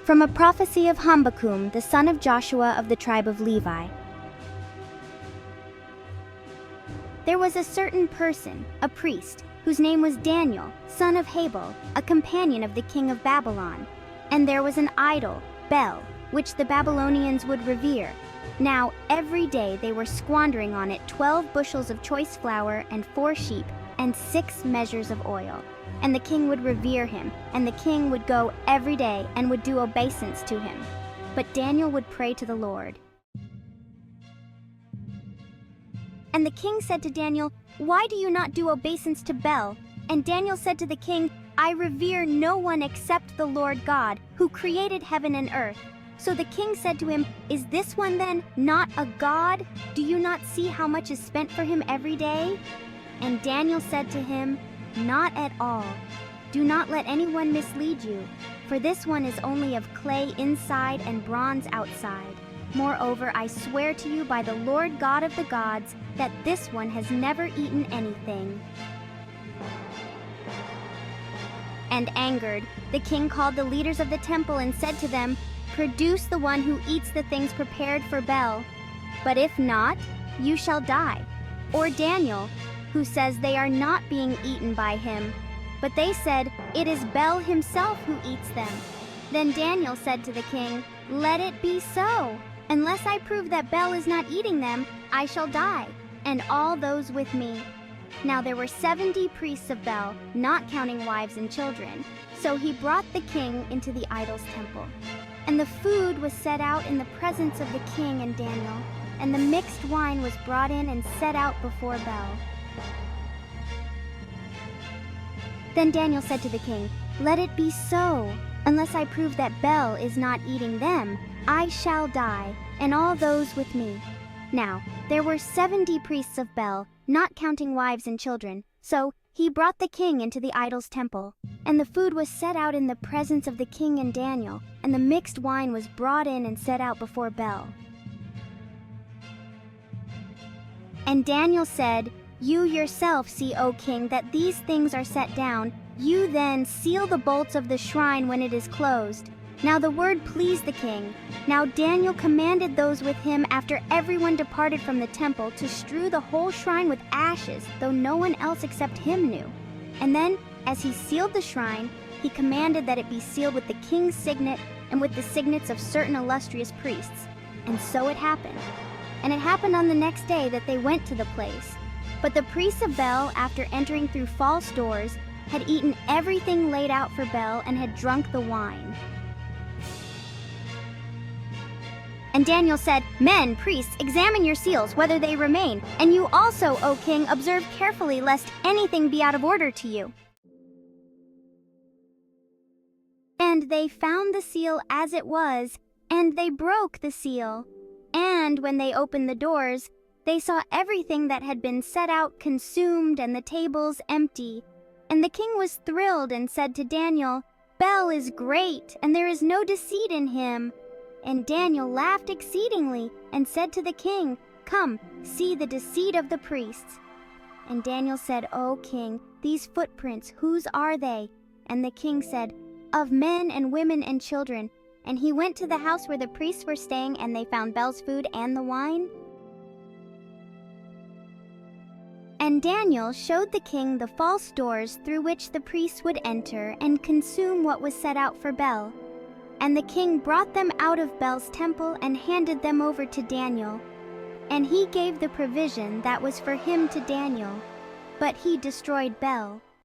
From a prophecy of Habakkuk, the son of Joshua of the tribe of Levi. There was a certain person, a priest, whose name was Daniel, son of Habel, a companion of the king of Babylon. And there was an idol, Bel, which the Babylonians would revere. Now every day they were squandering on it 12 bushels of choice flour and 4 sheep and 6 measures of oil. And the king would revere him, and the king would go every day and would do obeisance to him. But Daniel would pray to the Lord. And the king said to Daniel, "Why do you not do obeisance to Bel?" And Daniel said to the king, "I revere no one except the Lord God, who created heaven and earth." So the king said to him, "Is this one then not a god? Do you not see how much is spent for him every day?" And Daniel said to him, "Not at all. Do not let anyone mislead you, for this one is only of clay inside and bronze outside. Moreover, I swear to you by the Lord God of the gods that this one has never eaten anything." And angered, the king called the leaders of the temple and said to them, "Produce the one who eats the things prepared for Bel. But if not, you shall die." Or Daniel, who says they are not being eaten by him. But they said, "It is Bel himself who eats them." Then Daniel said to the king, "Let it be so. Unless I prove that Bel is not eating them, I shall die, and all those with me." Now there were 70 priests of Bel, not counting wives and children. So he brought the king into the idol's temple. And the food was set out in the presence of the king and Daniel, and the mixed wine was brought in and set out before Bel. Then Daniel said to the king, "Let it be so. Unless I prove that Bel is not eating them, I shall die, and all those with me." Now there were 70 priests of Bel, not counting wives and children. So he brought the king into the idol's temple, and the food was set out in the presence of the king and Daniel, and the mixed wine was brought in and set out before Bel. And Daniel said, "You yourself see, O king, that these things are set down. You then seal the bolts of the shrine when it is closed." Now the word pleased the king. Now Daniel commanded those with him, after everyone departed from the temple, to strew the whole shrine with ashes, though no one else except him knew. And then, as he sealed the shrine, he commanded that it be sealed with the king's signet and with the signets of certain illustrious priests. And so it happened. And it happened on the next day that they went to the place. But the priests of Bel, after entering through false doors, had eaten everything laid out for Bel and had drunk the wine. And Daniel said, "Men, priests, examine your seals, whether they remain. And you also, O king, observe carefully, lest anything be out of order to you." And they found the seal as it was, and they broke the seal. And when they opened the doors, they saw everything that had been set out consumed, and the tables empty. And the king was thrilled and said to Daniel, "Bel is great, and there is no deceit in him." And Daniel laughed exceedingly and said to the king, "Come, see the deceit of the priests." And Daniel said, "O king, these footprints, whose are they?" And the king said, "Of men and women and children." And he went to the house where the priests were staying, and they found Bel's food and the wine. And Daniel showed the king the false doors through which the priests would enter and consume what was set out for Bel. And the king brought them out of Bel's temple and handed them over to Daniel. And he gave the provision that was for him to Daniel, but he destroyed Bel.